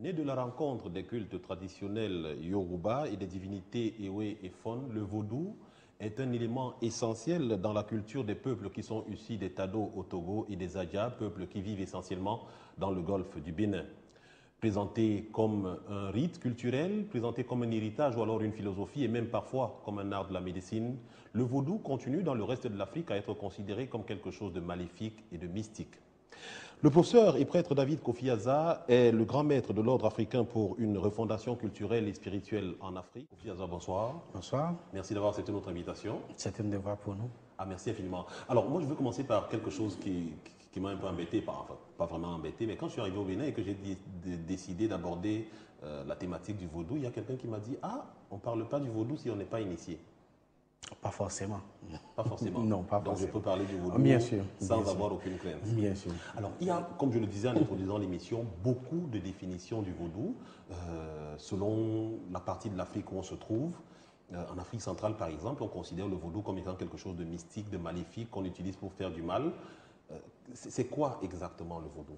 Né de la rencontre des cultes traditionnels Yoruba et des divinités Ewe et Fon, le vaudou est un élément essentiel dans la culture des peuples qui sont issus des Tado au Togo et des Adja, peuples qui vivent essentiellement dans le golfe du Bénin. Présenté comme un rite culturel, présenté comme un héritage ou alors une philosophie et même parfois comme un art de la médecine, le vaudou continue dans le reste de l'Afrique à être considéré comme quelque chose de maléfique et de mystique. Le professeur et prêtre David Kofi Aza est le grand maître de l'ordre africain pour une refondation culturelle et spirituelle en Afrique. Kofi Aza, bonsoir. Bonsoir. Merci d'avoir accepté notre invitation. C'est un devoir pour nous. Ah, merci infiniment. Alors, moi, je veux commencer par quelque chose qui m'a un peu embêté, enfin, pas vraiment embêté, mais quand je suis arrivé au Bénin et que j'ai décidé d'aborder la thématique du vaudou, il y a quelqu'un qui m'a dit « Ah, on ne parle pas du vaudou si on n'est pas initié ». Pas forcément. Pas forcément. Non, pas Donc, forcément. je peux parler du vaudou Bien sûr, sans bien avoir sûr. aucune crainte. Bien sûr. Alors, il y a, comme je le disais en introduisant l'émission, beaucoup de définitions du vaudou selon la partie de l'Afrique où on se trouve. En Afrique centrale, par exemple, on considère le vaudou comme étant quelque chose de mystique, de maléfique, qu'on utilise pour faire du mal. C'est quoi exactement le vaudou?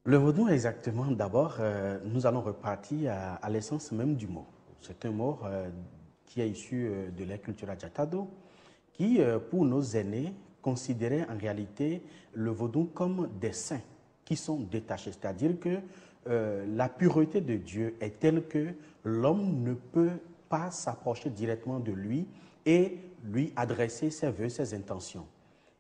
Le vaudou, exactement, d'abord, nous allons repartir à l'essence même du mot. C'est un mot qui est issu de la culture Adjatado, qui, pour nos aînés, considérait en réalité le vaudou comme des saints qui sont détachés. C'est-à-dire que la pureté de Dieu est telle que l'homme ne peut pas s'approcher directement de lui et lui adresser ses vœux, ses intentions.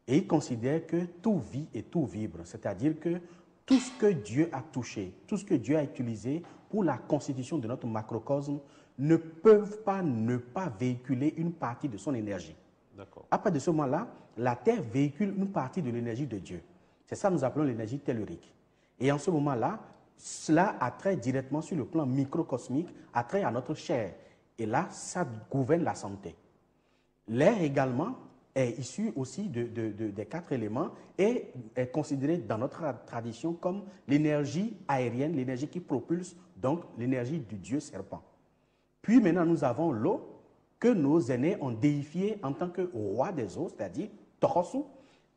Et il considère que tout vit et tout vibre, c'est-à-dire que tout ce que Dieu a touché, tout ce que Dieu a utilisé pour la constitution de notre macrocosme ne peuvent pas ne pas véhiculer une partie de son énergie. À partir de ce moment-là, la Terre véhicule une partie de l'énergie de Dieu. C'est ça que nous appelons l'énergie tellurique. Et en ce moment-là, cela a trait directement sur le plan microcosmique, a trait à notre chair. Et là, ça gouverne la santé. L'air également est issu aussi des 4 éléments et est considéré dans notre tradition comme l'énergie aérienne, l'énergie qui propulse, donc l'énergie du dieu serpent. Puis maintenant, nous avons l'eau que nos aînés ont déifié en tant que roi des eaux, c'est-à-dire Torosu,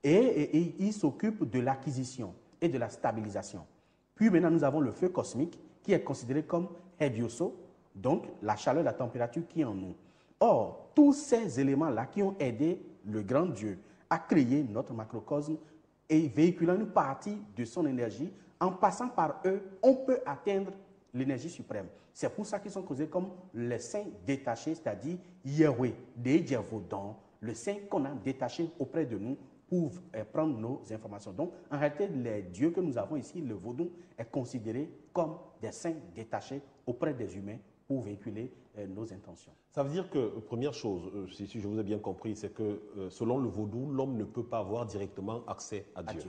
et il s'occupe de l'acquisition et de la stabilisation. Puis maintenant, nous avons le feu cosmique qui est considéré comme Hebioso, donc la chaleur, la température qui est en nous. Or, tous ces éléments-là qui ont aidé le grand Dieu à créer notre macrocosme et véhiculant une partie de son énergie, en passant par eux, on peut atteindre l'énergie suprême. C'est pour ça qu'ils sont causés comme les saints détachés, c'est-à-dire Yahweh, Dejavodon, le saint qu'on a détaché auprès de nous pour prendre nos informations. Donc, en réalité, les dieux que nous avons ici, le vaudou, est considéré comme des saints détachés auprès des humains pour véhiculer nos intentions. Ça veut dire que, première chose, si je vous ai bien compris, c'est que selon le vaudou, l'homme ne peut pas avoir directement accès à Dieu.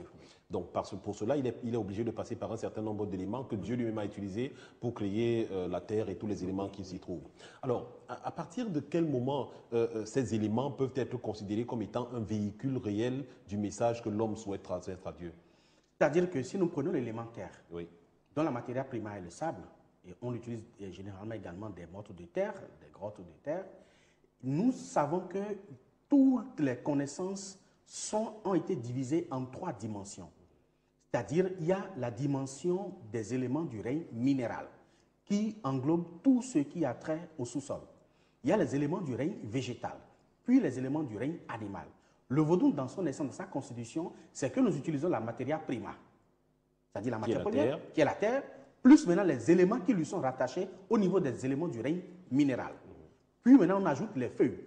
Donc pour cela, il est obligé de passer par un certain nombre d'éléments que Dieu lui-même a utilisés pour créer la terre et tous les éléments qui s'y trouvent. Alors, à partir de quel moment ces éléments peuvent être considérés comme étant un véhicule réel du message que l'homme souhaite transmettre à Dieu? C'est-à-dire que si nous prenons l'élément terre, dont la matière primaire est le sable, et on utilise généralement également des morceaux de terre, des grottes de terre, nous savons que toutes les connaissances ont été divisées en 3 dimensions. C'est-à-dire, il y a la dimension des éléments du règne minéral, qui englobe tout ce qui a trait au sous-sol. Il y a les éléments du règne végétal, puis les éléments du règne animal. Le vaudou, dans son essence, dans sa constitution, c'est que nous utilisons la matière prima, c'est-à-dire la matière première, qui est la terre, plus maintenant les éléments qui lui sont rattachés au niveau des éléments du règne minéral. Puis maintenant, on ajoute les feuilles,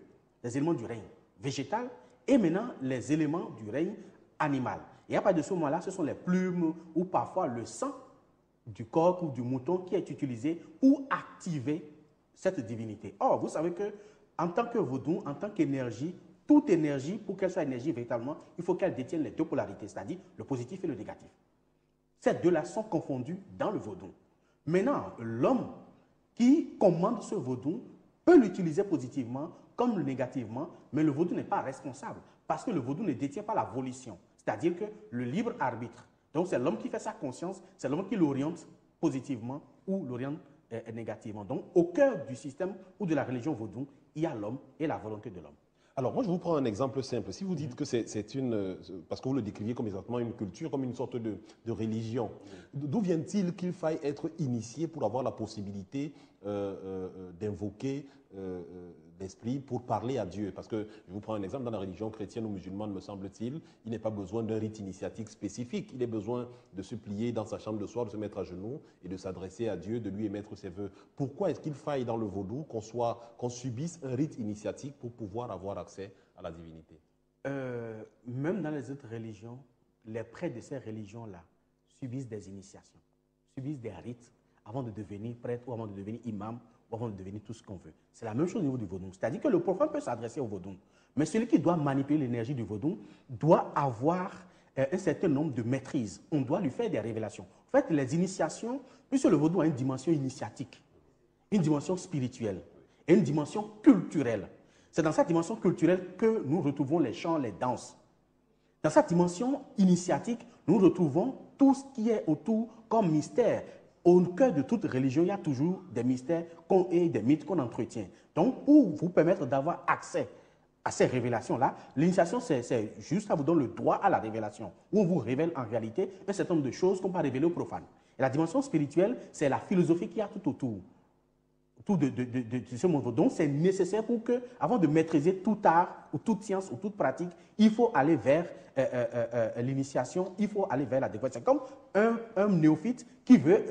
les éléments du règne végétal, et maintenant les éléments du règne animal. Et à partir de ce moment-là, ce sont les plumes ou parfois le sang du coq ou du mouton qui est utilisé pour activer cette divinité. Or, vous savez que en tant que vaudou, en tant qu'énergie, toute énergie, pour qu'elle soit énergie véritablement, il faut qu'elle détienne les 2 polarités, c'est-à-dire le positif et le négatif. Ces 2-là sont confondus dans le vaudou. Maintenant, l'homme qui commande ce vaudou peut l'utiliser positivement comme négativement, mais le vaudou n'est pas responsable parce que le vaudou ne détient pas la volition, c'est-à-dire que le libre arbitre. Donc, c'est l'homme qui fait sa conscience, c'est l'homme qui l'oriente positivement ou l'oriente négativement. Donc, au cœur du système ou de la religion vaudou, il y a l'homme et la volonté de l'homme. Alors, moi, je vous prends un exemple simple. Si vous dites que c'est une... Parce que vous le décriviez comme exactement une culture, comme une sorte de religion. D'où vient-il qu'il faille être initié pour avoir la possibilité d'invoquer l'esprit pour parler à Dieu? Parce que, je vous prends un exemple, dans la religion chrétienne ou musulmane, me semble-t-il, il n'est pas besoin d'un rite initiatique spécifique. Il est besoin de se plier dans sa chambre de soir, de se mettre à genoux et de s'adresser à Dieu, de lui émettre ses vœux. Pourquoi est-ce qu'il faille dans le vaudou qu'on subisse un rite initiatique pour pouvoir avoir accès à la divinité? Même dans les autres religions, les prêtres de ces religions-là subissent des initiations, subissent des rites avant de devenir prêtre ou avant de devenir imam ou avant de devenir tout ce qu'on veut. C'est la même chose au niveau du vaudou. C'est-à-dire que le profane peut s'adresser au vaudou, mais celui qui doit manipuler l'énergie du vaudou doit avoir un certain nombre de maîtrises. On doit lui faire des révélations. En fait, les initiations, puisque le vaudou a une dimension initiatique, une dimension spirituelle et une dimension culturelle. C'est dans cette dimension culturelle que nous retrouvons les chants, les danses. Dans cette dimension initiatique, nous retrouvons tout ce qui est autour comme mystère. Au cœur de toute religion, il y a toujours des mystères et des mythes qu'on entretient. Donc, pour vous permettre d'avoir accès à ces révélations-là, l'initiation, c'est juste, ça vous donne le droit à la révélation, où on vous révèle en réalité un certain nombre de choses qu'on ne peut pas révéler aux profanes. Et la dimension spirituelle, c'est la philosophie qu'il y a tout autour. De ce monde. Donc, c'est nécessaire pour que, avant de maîtriser tout art, ou toute science, ou toute pratique, il faut aller vers l'initiation, il faut aller vers la découverte. C'est comme un néophyte qui veut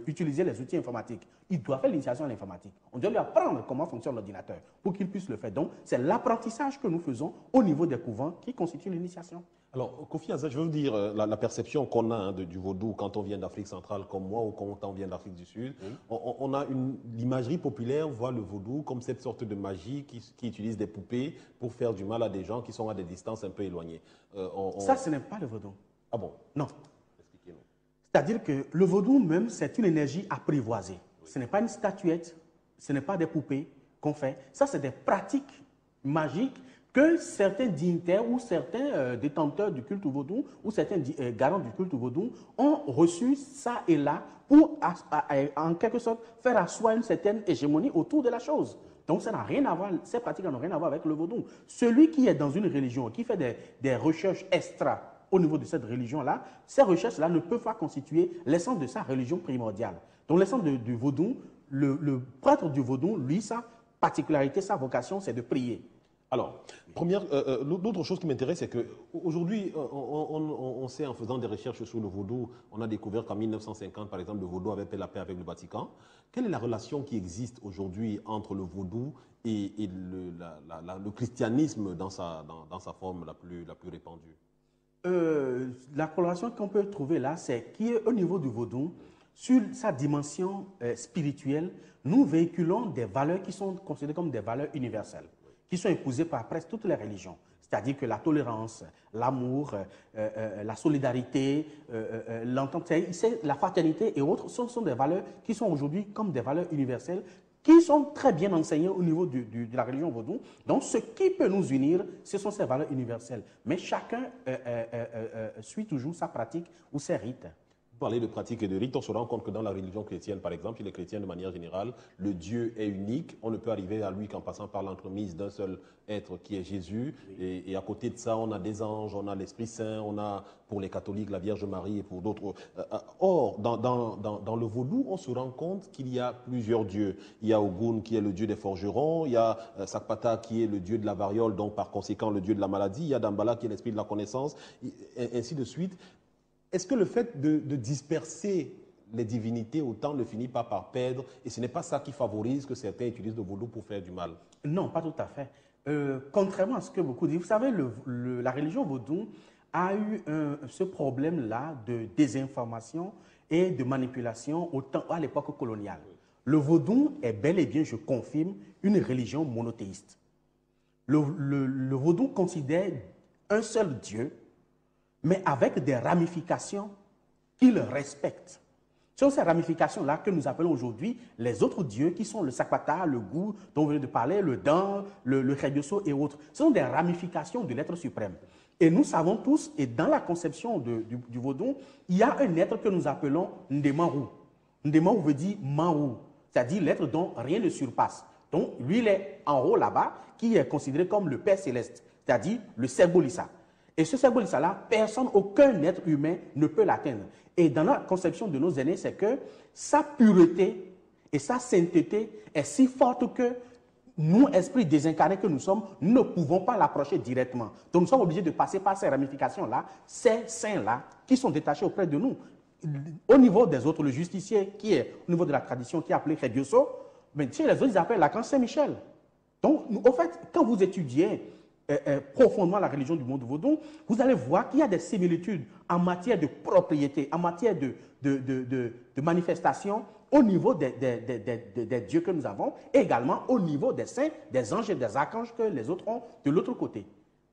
utiliser les outils informatiques. Il doit faire l'initiation à l'informatique. On doit lui apprendre comment fonctionne l'ordinateur pour qu'il puisse le faire. Donc, c'est l'apprentissage que nous faisons au niveau des couvents qui constitue l'initiation. Alors, Kofi Aza, je veux vous dire, la perception qu'on a du vaudou quand on vient d'Afrique centrale comme moi ou quand on vient d'Afrique du Sud, on a l'imagerie populaire voit le vaudou comme cette sorte de magie qui utilise des poupées pour faire du mal à des gens qui sont à des distances un peu éloignées. Ça, ce n'est pas le vaudou. Ah bon? Non. Expliquez-nous. C'est-à-dire que le vaudou même, c'est une énergie apprivoisée. Ce n'est pas une statuette, ce n'est pas des poupées qu'on fait. Ça, c'est des pratiques magiques que certains dignitaires ou certains détenteurs du culte vaudou ou certains garants du culte vaudou ont reçu ça et là pour, en quelque sorte, faire asseoir une certaine hégémonie autour de la chose. Donc, ça n'a rien à voir, ces pratiques n'ont rien à voir avec le vaudou. Celui qui est dans une religion, qui fait des recherches extra au niveau de cette religion-là, ces recherches-là ne peuvent pas constituer l'essence de sa religion primordiale. Donc, l'essence du vaudou, le prêtre du vaudou, lui, sa particularité, sa vocation, c'est de prier. Alors, l'autre chose qui m'intéresse, c'est qu'aujourd'hui, on sait en faisant des recherches sur le vaudou, on a découvert qu'en 1950, par exemple, le vaudou avait fait la paix avec le Vatican. Quelle est la relation qui existe aujourd'hui entre le vaudou et le christianisme dans sa forme la plus répandue? La corrélation qu'on peut trouver là, c'est qu'au niveau du vaudou, sur sa dimension spirituelle, nous véhiculons des valeurs qui sont considérées comme des valeurs universelles, qui sont épousées par presque toutes les religions. C'est-à-dire que la tolérance, l'amour, la solidarité, l'entente, la fraternité et autres sont des valeurs qui sont aujourd'hui comme des valeurs universelles qui sont très bien enseignées au niveau de la religion vaudou. Donc, ce qui peut nous unir, ce sont ces valeurs universelles. Mais chacun suit toujours sa pratique ou ses rites. Vous parlez de pratique et de rite, on se rend compte que dans la religion chrétienne, par exemple, chez les chrétiens de manière générale, le Dieu est unique. On ne peut arriver à lui qu'en passant par l'entremise d'un seul être qui est Jésus. Oui. Et à côté de ça, on a des anges, on a l'Esprit Saint, on a pour les catholiques la Vierge Marie et pour d'autres. Or, dans le vaudou, on se rend compte qu'il y a plusieurs dieux. Il y a Ogun qui est le dieu des forgerons, il y a Sakpata qui est le dieu de la variole, donc par conséquent le dieu de la maladie, il y a Dambala qui est l'esprit de la connaissance, et ainsi de suite. Est-ce que le fait de disperser les divinités autant ne finit pas par perdre et ce n'est pas ça qui favorise que certains utilisent le vaudou pour faire du mal? Non, pas tout à fait. Contrairement à ce que beaucoup disent, vous savez, la religion vaudou a eu ce problème-là de désinformation et de manipulation à l'époque coloniale. Le vaudou est bel et bien, je confirme, une religion monothéiste. Le vaudou considère un seul Dieu, mais avec des ramifications qu'il respecte. Ce sont ces ramifications-là que nous appelons aujourd'hui les autres dieux, qui sont le Sakpata, le Gou, dont on vient de parler, le Dan, le Khebioso et autres. Ce sont des ramifications de l'être suprême. Et nous savons tous, et dans la conception du vaudou, il y a un être que nous appelons Ndemaru. Ndemaru veut dire Maru, c'est-à-dire l'être dont rien ne surpasse. Donc, lui, il est en haut là-bas, qui est considéré comme le Père céleste, c'est-à-dire le Serbolissa. Et ce Serbolissa-là, personne, aucun être humain ne peut l'atteindre. Et dans la conception de nos aînés, c'est que sa pureté et sa sainteté est si forte que nous, esprits désincarnés que nous sommes, nous ne pouvons pas l'approcher directement. Donc, nous sommes obligés de passer par ces ramifications-là, ces saints-là, qui sont détachés auprès de nous. Au niveau des autres, le justicier, qui est au niveau de la tradition, qui est appelé Rebioso, mais chez les autres, ils appellent l'archange Saint-Michel. Donc, au fait, quand vous étudiez profondément la religion du monde vaudou, vous allez voir qu'il y a des similitudes en matière de propriété, en matière de manifestation au niveau des dieux que nous avons, et également au niveau des saints, des anges et des archanges que les autres ont de l'autre côté.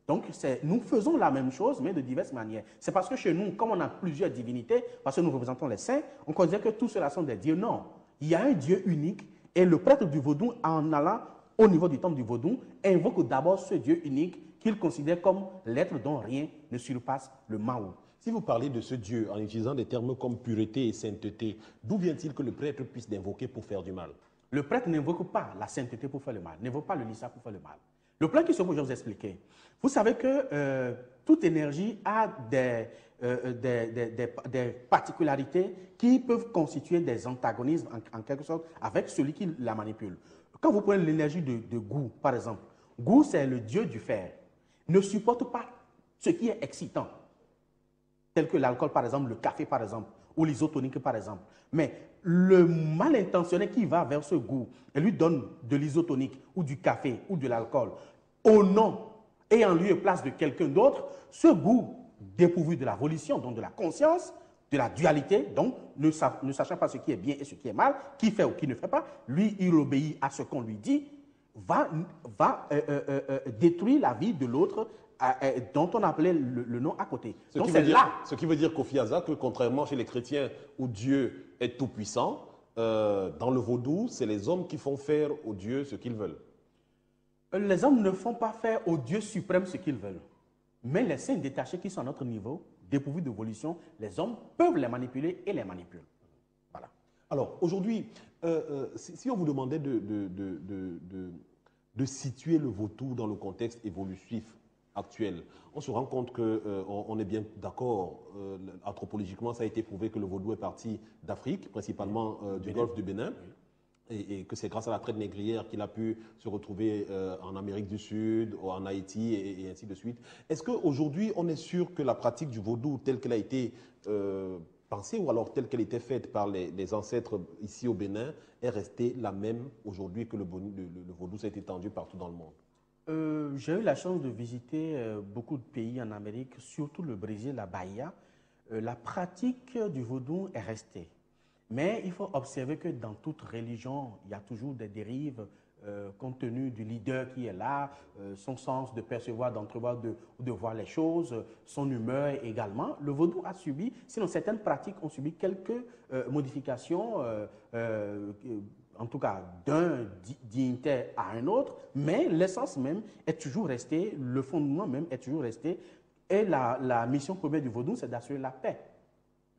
Donc, nous faisons la même chose, mais de diverses manières. C'est parce que chez nous, comme on a plusieurs divinités, parce que nous représentons les saints, on considère que tous ceux-là sont des dieux. Non, il y a un Dieu unique, et le prêtre du vaudou, en allant au niveau du temple du vaudou, invoque d'abord ce Dieu unique qu'il considère comme l'être dont rien ne surpasse le Mao. Si vous parlez de ce Dieu en utilisant des termes comme pureté et sainteté, d'où vient-il que le prêtre puisse l'invoquer pour faire du mal? Le prêtre n'invoque pas la sainteté pour faire le mal, n'invoque pas le lissa pour faire le mal. Le plan qui se pose, je vais vous expliquer. Vous savez que toute énergie a des particularités qui peuvent constituer des antagonismes, en quelque sorte, avec celui qui la manipule. Quand vous prenez l'énergie de Gu, par exemple, Gu, c'est le dieu du fer, ne supporte pas ce qui est excitant, tel que l'alcool, par exemple, le café, par exemple, ou l'isotonique, par exemple. Mais le mal intentionné qui va vers ce goût et lui donne de l'isotonique ou du café ou de l'alcool au nom et en lieu et place de quelqu'un d'autre, ce goût dépourvu de la volition, donc de la conscience, de la dualité, donc ne sachant pas ce qui est bien et ce qui est mal, qui fait ou qui ne fait pas, lui, il obéit à ce qu'on lui dit, va détruire la vie de l'autre dont on appelait le nom à côté. Donc c'est là. Ce qui veut dire, Kofi Aza, que contrairement chez les chrétiens où Dieu est tout-puissant, dans le vaudou, c'est les hommes qui font faire aux dieux ce qu'ils veulent. Les hommes ne font pas faire au Dieu suprême ce qu'ils veulent. Mais les saints détachés qui sont à notre niveau, dépourvus de volition, les hommes peuvent les manipuler et les manipulent. Voilà. Alors, aujourd'hui, si on vous demandait de situer le vaudou dans le contexte évolutif actuel, on se rend compte qu'on est bien d'accord. Anthropologiquement, ça a été prouvé que le vaudou est parti d'Afrique, principalement du golfe du Bénin. Oui. Et que c'est grâce à la traite négrière qu'il a pu se retrouver en Amérique du Sud, ou en Haïti, et ainsi de suite. Est-ce qu'aujourd'hui, on est sûr que la pratique du vaudou, telle qu'elle a été pensée, ou alors telle qu'elle était faite par les ancêtres ici au Bénin, est restée la même aujourd'hui que le vaudou s'est étendu partout dans le monde? J'ai eu la chance de visiter beaucoup de pays en Amérique, surtout le Brésil, la Bahia. La pratique du vaudou est restée. Mais il faut observer que dans toute religion, il y a toujours des dérives compte tenu du leader qui est là, son sens de percevoir, d'entrevoir, de voir les choses, son humeur également. Le vaudou a subi, sinon certaines pratiques ont subi quelques modifications, en tout cas d'un dignitaire à un autre, mais l'essence même est toujours restée, le fondement même est toujours resté. Et la mission première du vaudou, c'est d'assurer la paix,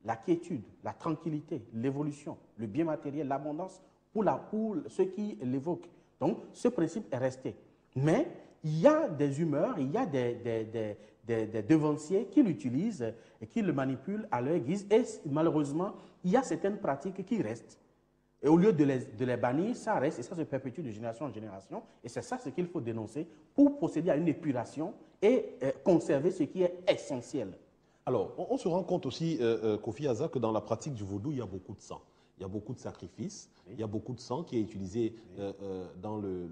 la quiétude, la tranquillité, l'évolution, le bien matériel, l'abondance pour ceux qui l'évoquent. Donc, ce principe est resté. Mais il y a des humeurs, il y a des devanciers qui l'utilisent et qui le manipulent à leur guise. Et malheureusement, il y a certaines pratiques qui restent. Et au lieu de les bannir, ça reste et ça se perpétue de génération en génération. Et c'est ça ce qu'il faut dénoncer pour procéder à une épuration et conserver ce qui est essentiel. Alors, on se rend compte aussi, Kofi Aza, que dans la pratique du vaudou, il y a beaucoup de sang. Il y a beaucoup de sacrifices, oui. Il y a beaucoup de sang qui est utilisé dans le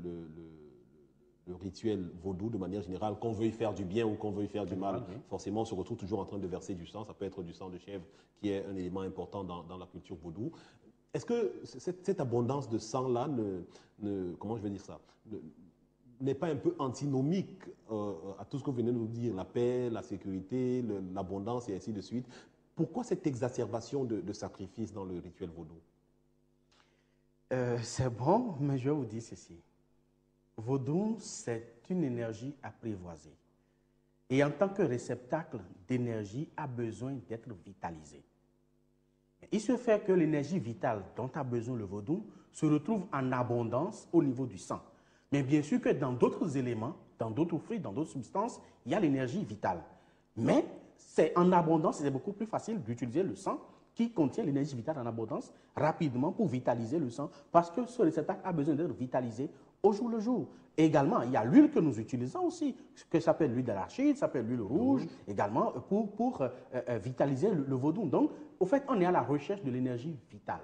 rituel vaudou de manière générale. Qu'on veuille faire du bien ou qu'on veuille faire du mal, oui. Forcément, on se retrouve toujours en train de verser du sang. Ça peut être du sang de chèvre, qui est un élément important dans la culture vaudou. Est-ce que cette abondance de sang-là comment je vais dire ça, n'est pas un peu antinomique à tout ce que vous venez de nous dire, la paix, la sécurité, l'abondance et ainsi de suite? Pourquoi cette exacerbation de sacrifice dans le rituel vaudou? C'est bon, mais je vais vous dire ceci. Vaudou, c'est une énergie apprivoisée. Et en tant que réceptacle d'énergie, a besoin d'être vitalisé. il se fait que l'énergie vitale dont a besoin le vaudou se retrouve en abondance au niveau du sang. Mais bien sûr que dans d'autres éléments, dans d'autres fruits, dans d'autres substances, il y a l'énergie vitale. Mais c'est en abondance, c'est beaucoup plus facile d'utiliser le sang qui contient l'énergie vitale en abondance rapidement pour vitaliser le sang parce que ce réceptacle a besoin d'être vitalisé au jour le jour. Également, il y a l'huile que nous utilisons aussi, que s'appelle l'huile d'arachide, s'appelle l'huile rouge, également pour vitaliser le vaudou. Donc, au fait, on est à la recherche de l'énergie vitale.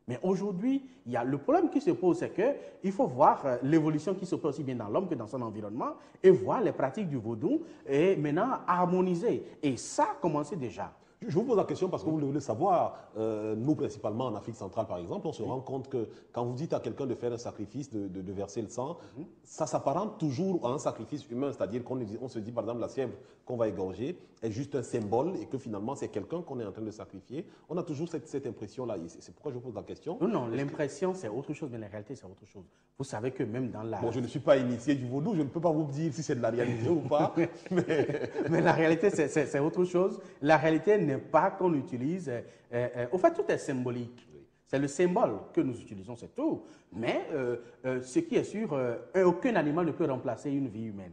Mais aujourd'hui, le problème qui se pose, c'est qu'il faut voir l'évolution qui se fait aussi bien dans l'homme que dans son environnement et voir les pratiques du vaudou et maintenant harmoniser. Et ça a commencé déjà. Je vous pose la question parce que vous le voulez savoir. Nous, principalement en Afrique centrale, par exemple, on se rend compte que quand vous dites à quelqu'un de faire un sacrifice, de verser le sang, ça s'apparente toujours à un sacrifice humain. C'est-à-dire qu'on se dit, par exemple, la chèvre qu'on va égorger est juste un symbole et que finalement, c'est quelqu'un qu'on est en train de sacrifier. On a toujours cette impression-là. C'est pourquoi je vous pose la question. Non, l'impression, c'est autre chose, mais la réalité, c'est autre chose. Vous savez que même dans la... Bon, je ne suis pas initié du vaudou, je ne peux pas vous dire si c'est de la réalité ou pas. Mais la réalité, c'est autre chose. La réalité n'est pas qu'on utilise... au fait, tout est symbolique. C'est le symbole que nous utilisons, c'est tout. Mais ce qui est sûr, aucun animal ne peut remplacer une vie humaine.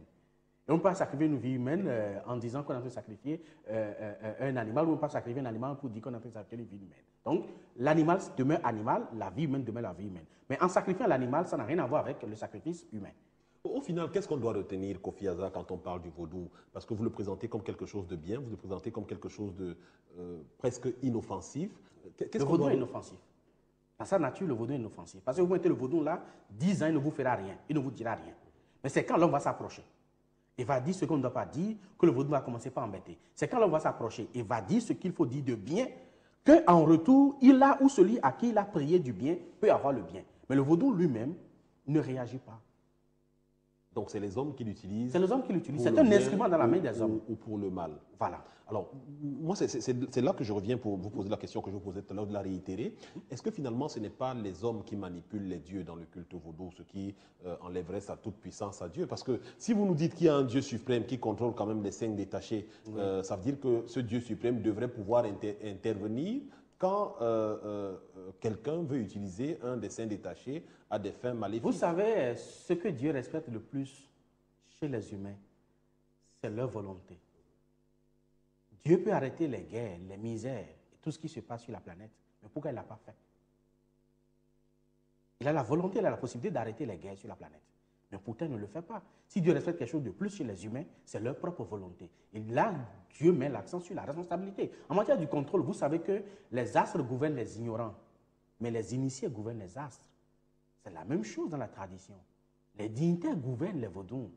Et on ne peut pas sacrifier une vie humaine en disant qu'on a fait sacrifier un animal, ou on ne peut pas sacrifier un animal pour dire qu'on a fait sacrifier une vie humaine. Donc, l'animal demeure animal, la vie humaine demeure la vie humaine. Mais en sacrifiant l'animal, ça n'a rien à voir avec le sacrifice humain. Au final, qu'est-ce qu'on doit retenir, Kofi Aza, quand on parle du vaudou? Parce que vous le présentez comme quelque chose de bien, vous le présentez comme quelque chose de presque inoffensif. Le vaudou est inoffensif. Dans sa nature, le vaudou est inoffensif. Parce que vous mettez le vaudou là, 10 ans, il ne vous fera rien, il ne vous dira rien. Mais c'est quand l'homme va s'approcher, il va dire ce qu'on ne doit pas dire, que le vaudou va commencer par embêter. C'est quand l'homme va s'approcher, il va dire ce qu'il faut dire de bien, qu'en retour, il a ou celui à qui il a prié du bien peut avoir le bien. Mais le vaudou lui-même ne réagit pas. Donc c'est les hommes qui l'utilisent. C'est les hommes qui l'utilisent. C'est un instrument dans la main des hommes. Ou pour le mal. Voilà. Alors, moi, c'est là que je reviens pour vous poser la question que je vous posais tout à l'heure, de la réitérer. Est-ce que finalement, ce n'est pas les hommes qui manipulent les dieux dans le culte vaudou, ce qui enlèverait sa toute puissance à Dieu? Parce que si vous nous dites qu'il y a un Dieu suprême qui contrôle quand même les cinq détachés, ça veut dire que ce Dieu suprême devrait pouvoir intervenir quand quelqu'un veut utiliser un des saints détachés à des fins maléfiques. Vous savez, ce que Dieu respecte le plus chez les humains, c'est leur volonté. Dieu peut arrêter les guerres, les misères, et tout ce qui se passe sur la planète. Mais pourquoi il ne l'a pas fait? Il a la volonté, il a la possibilité d'arrêter les guerres sur la planète. Mais pourtant, il ne le fait pas. Si Dieu respecte quelque chose de plus chez les humains, c'est leur propre volonté. Et là, Dieu met l'accent sur la responsabilité. En matière du contrôle, vous savez que les astres gouvernent les ignorants, mais les initiés gouvernent les astres. C'est la même chose dans la tradition. Les dignitaires gouvernent les vaudous,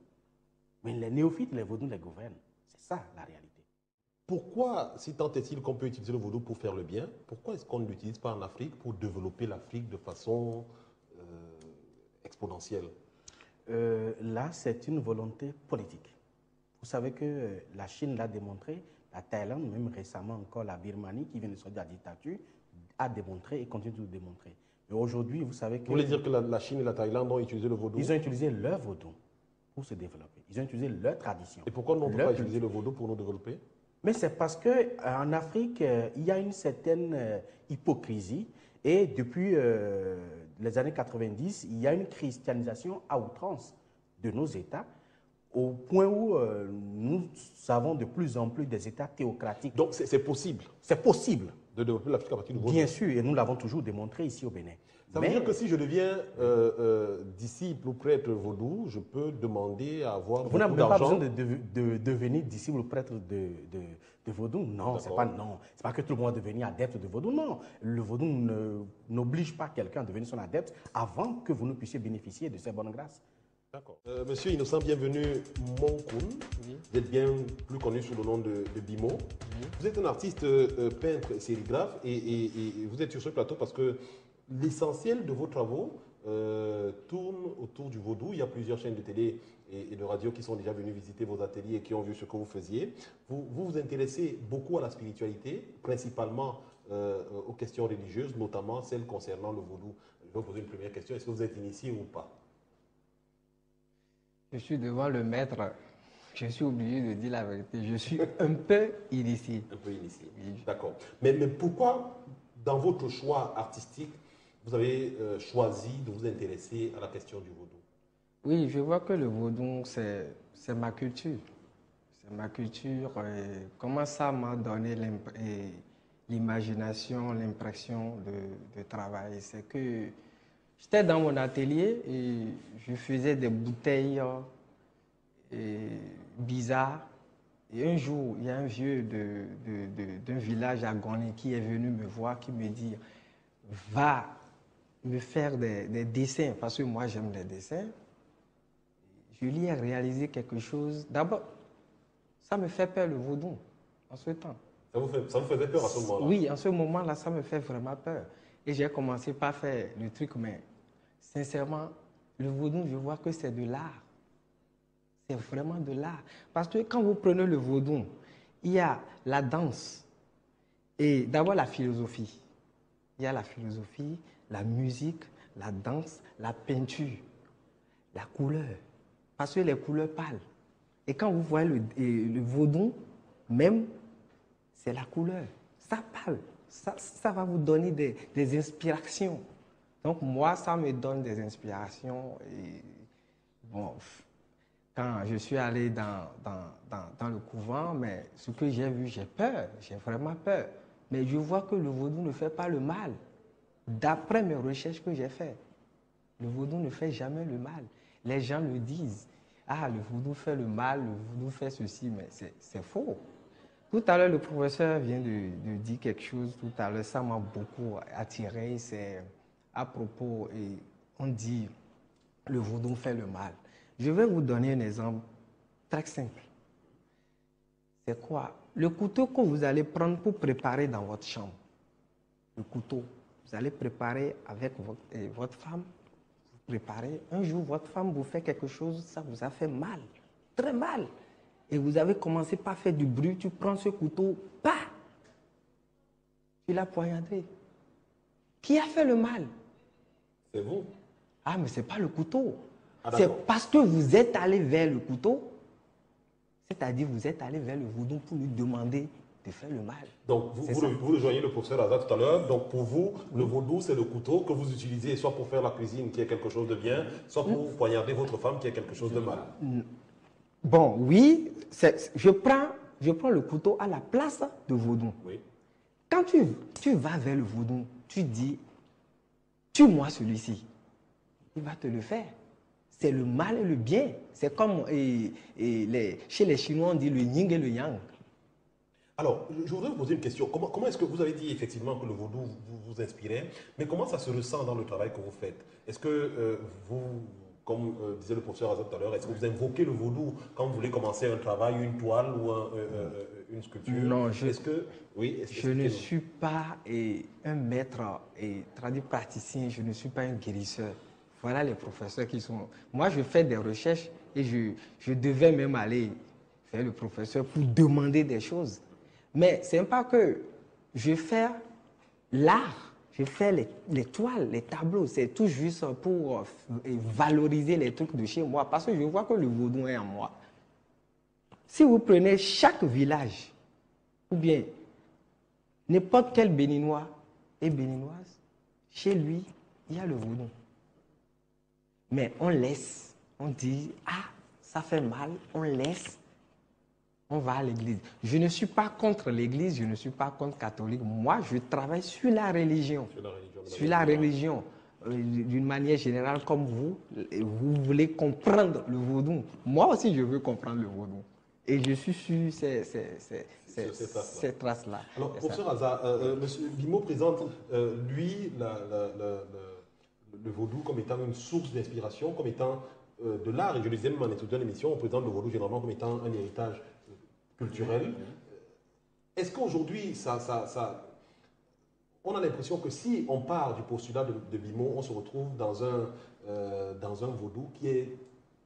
mais les néophytes, les vaudous les gouvernent. C'est ça la réalité. Pourquoi, si tant est-il qu'on peut utiliser le vaudou pour faire le bien, pourquoi est-ce qu'on ne l'utilise pas en Afrique pour développer l'Afrique de façon exponentielle? Là, c'est une volonté politique. Vous savez que la Chine l'a démontré, la Thaïlande, même récemment encore la Birmanie, qui vient de sortir de la dictature, a démontré et continue de le démontrer. Mais aujourd'hui, vous savez que... Vous voulez dire que la Chine et la Thaïlande ont utilisé le vaudou? Ils ont utilisé leur vaudou pour se développer. Ils ont utilisé leur tradition. Et pourquoi on ne peut pas utiliser le vaudou pour nous développer? Mais c'est parce qu'en Afrique, il y a une certaine hypocrisie. Et depuis les années 90, il y a une christianisation à outrance de nos États, au point où nous avons de plus en plus des États théocratiques. Donc c'est possible? C'est possible. De développer l'Afrique à partir du vaudou? Bien sûr, et nous l'avons toujours démontré ici au Bénin. Ça veut dire que si je deviens disciple ou prêtre vaudou, je peux demander à avoir beaucoup d'argent? Vous n'avez pas besoin de devenir disciple ou prêtre de vaudou. Non, c'est pas que tout le monde va devenir adepte de vaudou. Non, le vaudou n'oblige pas quelqu'un à devenir son adepte avant que vous ne puissiez bénéficier de ses bonnes grâces. D'accord. Monsieur Innocent, bienvenue Monkun. Oui. Vous êtes bien plus connu sous le nom de Bimo. Oui. Vous êtes un artiste peintre et sérigraphe et vous êtes sur ce plateau parce que l'essentiel de vos travaux tourne autour du vaudou. Il y a plusieurs chaînes de télé et de radio qui sont déjà venues visiter vos ateliers et qui ont vu ce que vous faisiez. Vous vous intéressez beaucoup à la spiritualité, principalement aux questions religieuses, notamment celles concernant le vaudou. Je vais vous poser une première question. Est-ce que vous êtes initié ou pas? Je suis devant le maître, je suis obligé de dire la vérité. Je suis un peu initié. Un peu initié, oui. D'accord. Mais pourquoi dans votre choix artistique, vous avez choisi de vous intéresser à la question du vaudou? Oui, je vois que le vaudou, c'est ma culture. C'est ma culture. Comment ça m'a donné l'imagination, l'impression de travailler. C'est que j'étais dans mon atelier et je faisais des bouteilles bizarres. Et un jour, il y a un vieux d'un village à Goné qui est venu me voir, qui me dit, va me faire des dessins, parce que moi j'aime les dessins. Je lui ai réalisé quelque chose. D'abord, ça me fait peur le vaudou en ce temps. Ça vous faisait peur à ce moment-là? Oui, en ce moment-là, ça me fait vraiment peur. Et j'ai commencé par faire le truc, mais sincèrement, le vaudou, je vois que c'est de l'art. C'est vraiment de l'art. Parce que quand vous prenez le vaudou, il y a la danse et d'abord la philosophie. Il y a la philosophie, la musique, la danse, la peinture, la couleur. Parce que les couleurs parlent. Et quand vous voyez le vaudou, même, c'est la couleur. Ça parle. Ça va vous donner des inspirations. Donc moi, ça me donne des inspirations. Et bon, quand je suis allé dans le couvent, mais ce que j'ai vu, j'ai peur. J'ai vraiment peur. Mais je vois que le vaudou ne fait pas le mal. D'après mes recherches que j'ai faites, le vaudou ne fait jamais le mal. Les gens le disent. Ah, le vaudou fait le mal, le vaudou fait ceci, mais c'est faux. Tout à l'heure, le professeur vient de dire quelque chose. Tout à l'heure, ça m'a beaucoup attiré. C'est à propos, et on dit, le vaudou fait le mal. Je vais vous donner un exemple très simple. C'est quoi? Le couteau que vous allez prendre pour préparer dans votre chambre. Le couteau, vous allez préparer avec votre femme. Vous préparez. Un jour, votre femme vous fait quelque chose, ça vous a fait mal, très mal. Et vous avez commencé par faire du bruit. Tu prends ce couteau, bah, tu l'as poignardé. Qui a fait le mal? C'est vous. Ah, mais ce n'est pas le couteau. Ah, c'est parce que vous êtes allé vers le couteau, c'est-à-dire vous êtes allé vers le vaudou pour lui demander de faire le mal. Donc, vous rejoignez le professeur Azad tout à l'heure. Donc, pour vous, le vaudou, c'est le couteau que vous utilisez soit pour faire la cuisine, qui est quelque chose de bien, soit pour poignarder votre femme, qui est quelque chose de mal. Bon, oui, je prends le couteau à la place de vaudou. Oui. Quand tu vas vers le vaudou, tu dis, tue-moi celui-ci. Il va te le faire. C'est le mal et le bien. C'est comme chez les Chinois, on dit le yin et le yang. Alors, je voudrais vous poser une question. Comment est-ce que vous avez dit effectivement que le vaudou vous inspirait, mais comment ça se ressent dans le travail que vous faites? Est-ce que vous, comme disait le professeur Azad tout à l'heure, est-ce que vous invoquez le vaudou quand vous voulez commencer un travail, une toile ou une sculpture? Non, je ne suis pas un maître et praticien, je ne suis pas un guérisseur. Voilà les professeurs qui sont... Moi, je fais des recherches et je devais même aller faire le professeur pour demander des choses. Mais ce n'est pas que je fais l'art, je fais les toiles, les tableaux. C'est tout juste pour valoriser les trucs de chez moi. Parce que je vois que le vaudou est en moi. Si vous prenez chaque village, ou bien n'importe quel Béninois et Béninoise, chez lui, il y a le vaudou. Mais on laisse, on dit, ah, ça fait mal, on laisse, on va à l'église. Je ne suis pas contre l'église, je ne suis pas contre catholique. Moi, je travaille sur la religion. Sur la religion. D'une manière générale, comme vous voulez comprendre le vaudou. Moi aussi, je veux comprendre le vaudou. Et je suis sur ces traces-là. Alors, professeur Azad, M. Bimo présente, lui, le vaudou comme étant une source d'inspiration, comme étant de l'art. Et je le disais même en étudiant l'émission, on présente le vaudou généralement comme étant un héritage culturel. Est-ce qu'aujourd'hui, on a l'impression que si on part du postulat de Bimo, on se retrouve dans un vaudou qui est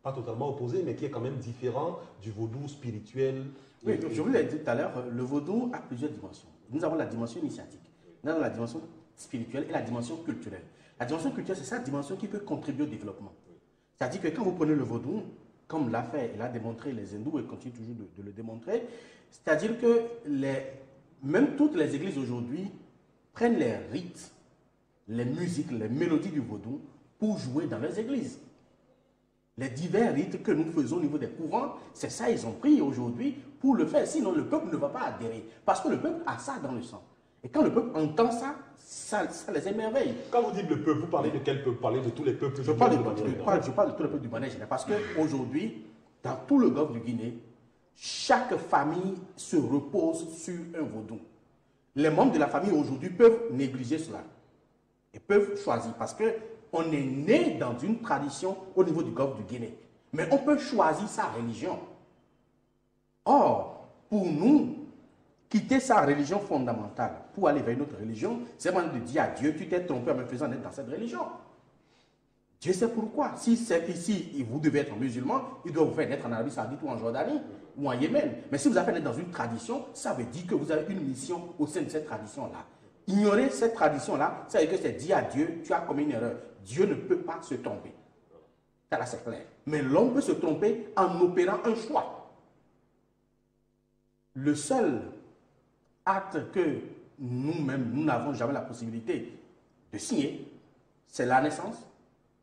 pas totalement opposé, mais qui est quand même différent du vaudou spirituel? Oui, je vous l'ai dit tout à l'heure, le vaudou a plusieurs dimensions. Nous avons la dimension initiatique, nous avons la dimension spirituelle et la dimension culturelle. La dimension culturelle, c'est cette dimension qui peut contribuer au développement. C'est-à-dire que quand vous prenez le vaudou, comme l'a fait et l'a démontré les hindous et continue toujours de le démontrer, c'est-à-dire que même toutes les églises aujourd'hui prennent les rites, les musiques, les mélodies du vaudou pour jouer dans leurs églises. Les divers rites que nous faisons au niveau des couvents, c'est ça ils ont pris aujourd'hui pour le faire. Sinon, le peuple ne va pas adhérer. Parce que le peuple a ça dans le sang. Et quand le peuple entend ça, ça les émerveille. Quand vous dites le peuple, vous parlez de quel peuple? Vous parlez de tous les peuples Je parle de tous les peuples du Mané. Parce qu'aujourd'hui, dans tout le golfe du Guinée, chaque famille se repose sur un vaudou. Les membres de la famille aujourd'hui peuvent négliger cela. Et peuvent choisir. Parce qu'on est né dans une tradition au niveau du golfe du Guinée. Mais on peut choisir sa religion. Or, pour nous, quitter sa religion fondamentale pour aller vers une autre religion, c'est vraiment de dire à Dieu, tu t'es trompé en me faisant naître dans cette religion. Dieu sait pourquoi. Si c'est ici, vous devez être musulman, il doit vous faire naître en Arabie Saoudite ou en Jordanie ou en Yémen. Mais si vous avez fait naître dans une tradition, ça veut dire que vous avez une mission au sein de cette tradition-là. Ignorer cette tradition-là, ça veut dire que c'est dire à Dieu, tu as commis une erreur. Dieu ne peut pas se tromper. Ça là, c'est clair. Mais l'homme peut se tromper en opérant un choix. Le seul acte que nous-mêmes, nous n'avons jamais la possibilité de signer, c'est la naissance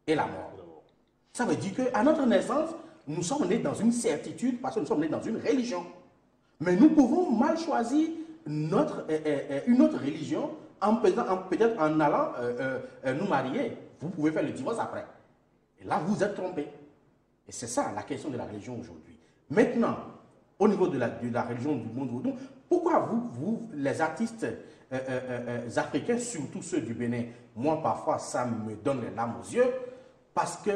et la mort. Ça veut dire qu'à notre naissance, nous sommes nés dans une certitude parce que nous sommes nés dans une religion. Mais nous pouvons mal choisir une autre religion peut-être en allant nous marier. Vous pouvez faire le divorce après. Et là, vous êtes trompé. Et c'est ça la question de la religion aujourd'hui. Maintenant, au niveau de la religion du monde vaudou, pourquoi vous, les artistes africains, surtout ceux du Bénin, moi parfois ça me donne les larmes aux yeux, parce que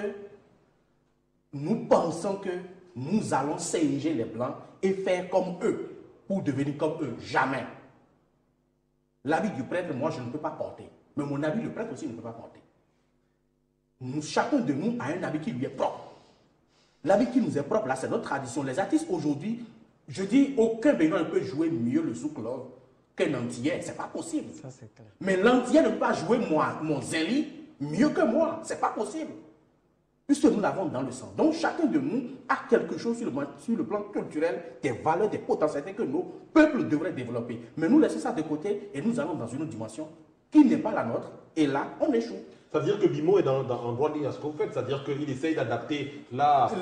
nous pensons que nous allons singer les Blancs et faire comme eux, pour devenir comme eux. Jamais. L'habit du prêtre, moi je ne peux pas porter. Mais mon habit, le prêtre aussi ne peut pas porter. Chacun de nous a un habit qui lui est propre. L'habit qui nous est propre, là, c'est notre tradition. Les artistes aujourd'hui, je dis, aucun Béninois ne peut jouer mieux le zouk love qu'un Antillais. C'est pas possible. Ça, c'est clair. Mais l'Antillais ne peut pas jouer mon Zéli mieux que moi. C'est pas possible. Puisque nous l'avons dans le sang. Donc, chacun de nous a quelque chose sur le plan culturel, des valeurs, des potentialités que nos peuples devraient développer. Mais nous laissons ça de côté et nous allons dans une autre dimension qui n'est pas la nôtre. Et là, on échoue. C'est-à-dire que Bimo est en droit de ligne à ce que vous faites, c'est-à-dire qu'il essaye d'adapter l'art.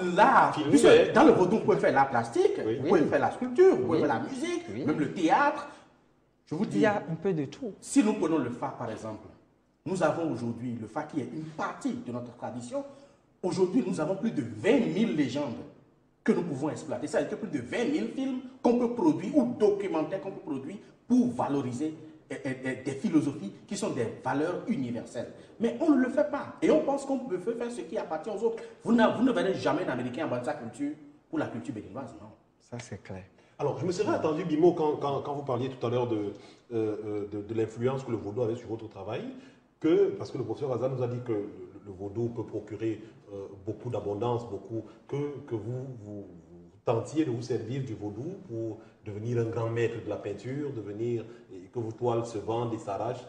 Puisque dans le vaudou, vous pouvez faire l'art plastique, oui. vous pouvez faire la sculpture, vous pouvez faire la musique, oui. même le théâtre. Je vous dis, Il y a un peu de tout. si nous prenons le Fa par exemple, nous avons aujourd'hui le Fa qui est une partie de notre tradition. Aujourd'hui, nous avons plus de 20 000 légendes que nous pouvons exploiter. Ça veut dire que plus de 20 000 films qu'on peut produire ou documentaires qu'on peut produire pour valoriser des philosophies qui sont des valeurs universelles. Mais on ne le fait pas. Et on pense qu'on peut faire ce qui appartient aux autres. Vous ne verrez jamais un Américain avoir sa culture pour la culture béninoise, non. Ça, c'est clair. Alors, je me serais attendu, Bimo, quand vous parliez tout à l'heure de l'influence que le vaudou avait sur votre travail, parce que le professeur Hazan nous a dit que le vaudou peut procurer beaucoup d'abondance, que vous tentiez de vous servir du vaudou pour devenir un grand maître de la peinture, et que vos toiles se vendent et s'arrachent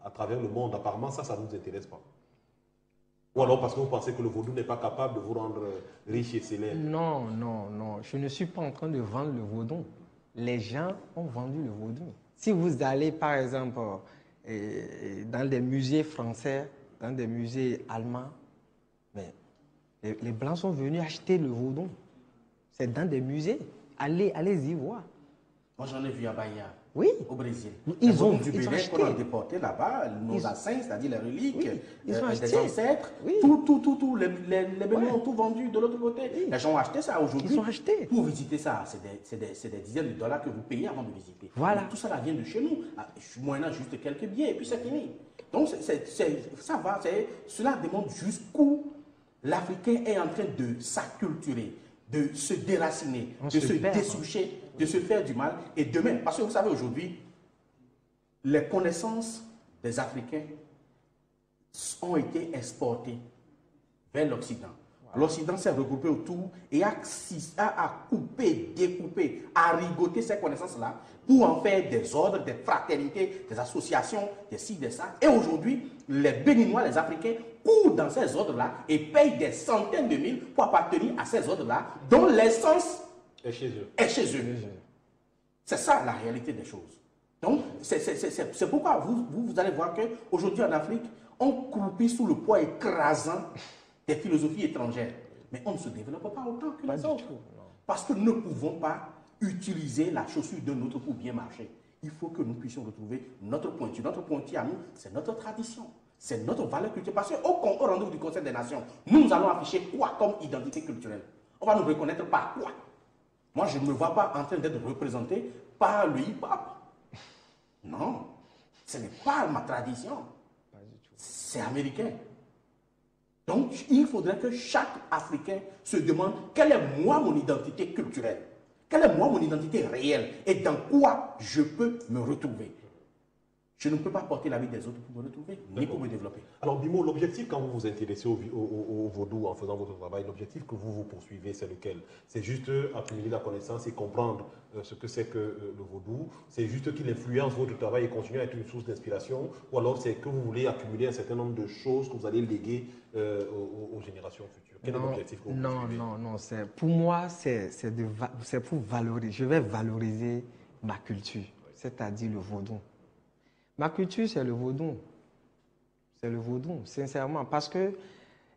à travers le monde. Apparemment, ça ne nous intéresse pas. Ou alors parce que vous pensez que le vaudou n'est pas capable de vous rendre riche et célèbre. Non, non, non. Je ne suis pas en train de vendre le vaudou. Les gens ont vendu le vaudou. Si vous allez, par exemple, dans des musées français, dans des musées allemands, mais les Blancs sont venus acheter le vaudou. C'est dans des musées. Allez-y voir. Moi, j'en ai vu à Bahia, Oui. au Brésil. Ils ont Bénin qu'on a déporté là-bas, nos assins, c'est-à-dire les reliques, Oui, ils ont des acheté. ancêtres, Oui. tout. Les Béninois ont tout vendu de l'autre côté. Oui. Les gens ont acheté ça aujourd'hui. Ils ont acheté. Pour visiter ça, c'est des dizaines de dollars que vous payez avant de visiter. Voilà. Mais tout ça là vient de chez nous, moyennant juste quelques billets, et puis c'est fini. Donc, ça va, cela démontre jusqu'où l'Africain est en train de s'acculturer, de se déraciner, de se dessoucher, de se faire du mal. Et demain, parce que vous savez aujourd'hui, les connaissances des Africains ont été exportées vers l'Occident. L'Occident s'est regroupé autour et a coupé, découpé, arigoté ces connaissances-là pour en faire des ordres, des fraternités, des associations, des ci, des ça. Et aujourd'hui, les Béninois, les Africains, courent dans ces ordres-là et payent des centaines de mille pour appartenir à ces ordres-là, dont l'essence est chez eux. est chez eux. C'est ça la réalité des choses. Donc, c'est pourquoi vous allez voir qu'aujourd'hui en Afrique, on croupit sous le poids écrasant des philosophies étrangères. Mais on ne se développe pas autant que les autres. Parce que nous ne pouvons pas utiliser la chaussure d'un autre pour bien marcher. Il faut que nous puissions retrouver notre pointure. Notre pointure à nous, c'est notre tradition. C'est notre valeur culturelle. Parce qu'au rendez-vous du Conseil des Nations, nous allons afficher quoi comme identité culturelle? On va nous reconnaître par quoi? Moi, je ne me vois pas en train d'être représenté par le hip-hop. Non, ce n'est pas ma tradition. C'est américain. Donc, il faudrait que chaque Africain se demande quelle est moi mon identité culturelle, quelle est moi mon identité réelle et dans quoi je peux me retrouver. Je ne peux pas porter la vie des autres pour me retrouver, ni pour me développer. Alors, Bimo, l'objectif quand vous vous intéressez au vaudou en faisant votre travail, l'objectif que vous poursuivez, c'est lequel? C'est juste accumuler la connaissance et comprendre ce que c'est que le vaudou? C'est juste qu'il influence votre travail et continue à être une source d'inspiration? Ou alors c'est que vous voulez accumuler un certain nombre de choses que vous allez léguer aux générations futures? Quel est l'objectif que vous poursuivez? Non. Pour moi, c'est pour valoriser. Je vais valoriser ma culture, c'est-à-dire le vaudou. Ma culture, c'est le vaudou. C'est le vaudou, sincèrement. Parce que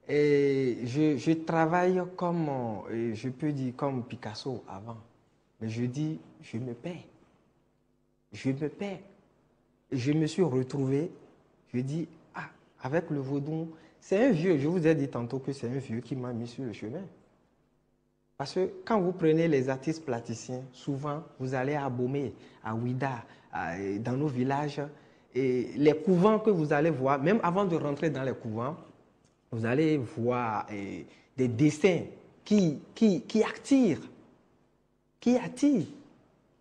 je travaille comme, je peux dire, comme Picasso avant. Mais je dis, je me perds. Je me perds. Je me suis retrouvé, je dis, avec le vaudou, c'est un vieux, je vous ai dit tantôt que c'est un vieux qui m'a mis sur le chemin. Parce que quand vous prenez les artistes plasticiens, souvent, vous allez à Abomey, à Ouida, dans nos villages, et les couvents que vous allez voir, même avant de rentrer dans les couvents, vous allez voir des dessins qui attirent. Qui attirent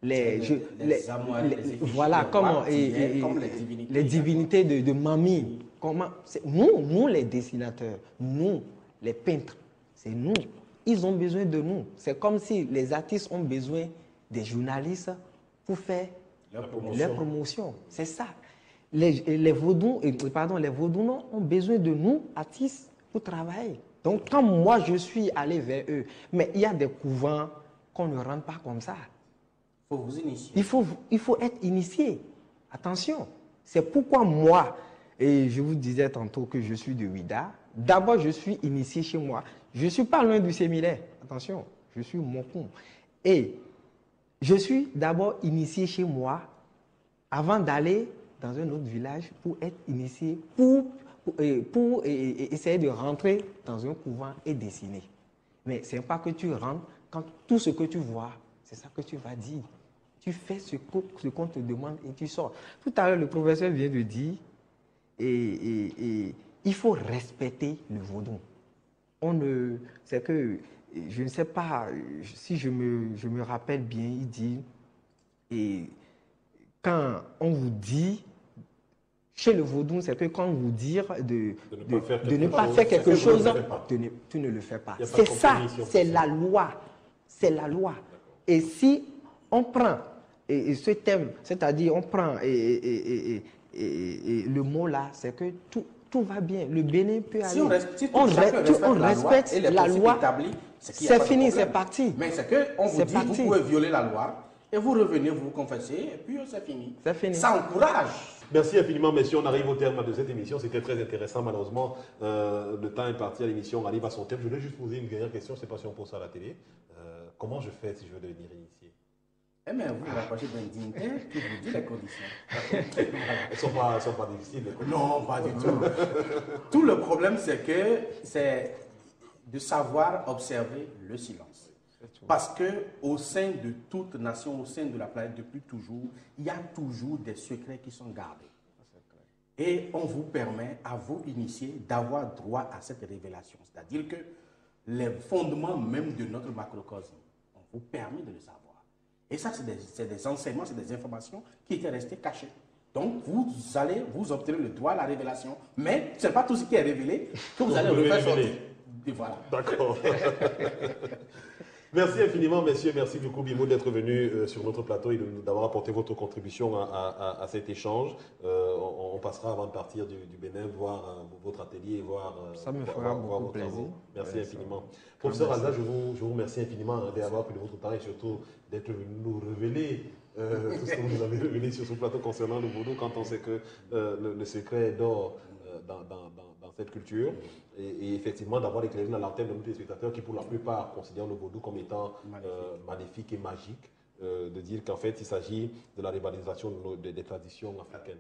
les amours, voilà, comme les divinités de Mamie. Nous, les dessinateurs, nous, les peintres, c'est nous. Ils ont besoin de nous. C'est comme si les artistes ont besoin des journalistes pour faire leur promotion. C'est ça. Les vaudous ont besoin de nous, artistes, pour travailler. Donc, quand moi, je suis allé vers eux, mais il y a des couvents qu'on ne rentre pas comme ça. Il faut vous initier. Il faut être initié. Attention. C'est pourquoi moi, et je vous disais tantôt que je suis de Ouida, d'abord, je suis initié chez moi. Je ne suis pas loin du séminaire. Attention, je suis Mokoum. Et je suis d'abord initié chez moi avant d'aller dans un autre village pour être initié, pour essayer de rentrer dans un couvent et dessiner. Mais ce n'est pas que tu rentres, quand tout ce que tu vois, c'est ça que tu vas dire. Tu fais ce qu'on te demande et tu sors. Tout à l'heure, le professeur vient de dire, il faut respecter le vaudou. C'est que, je ne sais pas, si je me rappelle bien, il dit, et quand on vous dit, chez le vaudou, c'est que quand on vous dit de ne pas faire quelque chose, tu ne le fais pas. C'est ça, c'est la loi. C'est la loi. Et si on prend ce thème, c'est-à-dire on prend le mot là, c'est que tout va bien. Le Bénin peut aller. Si on respecte la loi, c'est fini, c'est parti. Mais c'est qu'on vous dit, vous pouvez violer la loi, et vous revenez, vous confessez, et puis c'est fini. C'est fini. Ça encourage. Merci infiniment, messieurs. On arrive au terme de cette émission. C'était très intéressant. Malheureusement, le temps est parti à l'émission. On arrive à son terme. Je voulais juste poser une dernière question. Je ne sais pas si on pose ça à la télé. Comment je fais si je veux devenir initié? Eh bien, vous vous rapprochez d'un dignitaire qui vous dit les conditions. Elles ne sont pas difficiles. Non, pas du tout. Tout le problème, c'est de savoir observer le silence. Parce qu'au sein de toute nation, au sein de la planète, depuis toujours, il y a toujours des secrets qui sont gardés. Et on vous permet, à vous initiés, d'avoir droit à cette révélation. C'est-à-dire que les fondements même de notre macrocosme, on vous permet de le savoir. Et ça, c'est des enseignements, c'est des informations qui étaient restées cachées. Donc, vous obtenez le droit à la révélation, mais ce n'est pas tout ce qui est révélé que vous allez le faire sortir. Et voilà. D'accord. Merci infiniment, messieurs. Merci beaucoup, Bimo, d'être venu sur notre plateau et d'avoir apporté votre contribution à cet échange. On passera avant de partir du Bénin voir votre atelier et voir ça me fera beaucoup plaisir. Merci infiniment. Professeur Alda, je vous remercie infiniment d'avoir pris de votre temps et surtout d'être venu nous révéler tout ce que vous avez révélé sur ce plateau concernant le vaudou, quand on sait que le secret dort dans cette culture. Et effectivement, d'avoir éclairé la lanterne de nos téléspectateurs qui, pour la plupart, considèrent le vaudou comme étant maléfique et magique, de dire qu'en fait, il s'agit de la rivalisation des traditions africaines.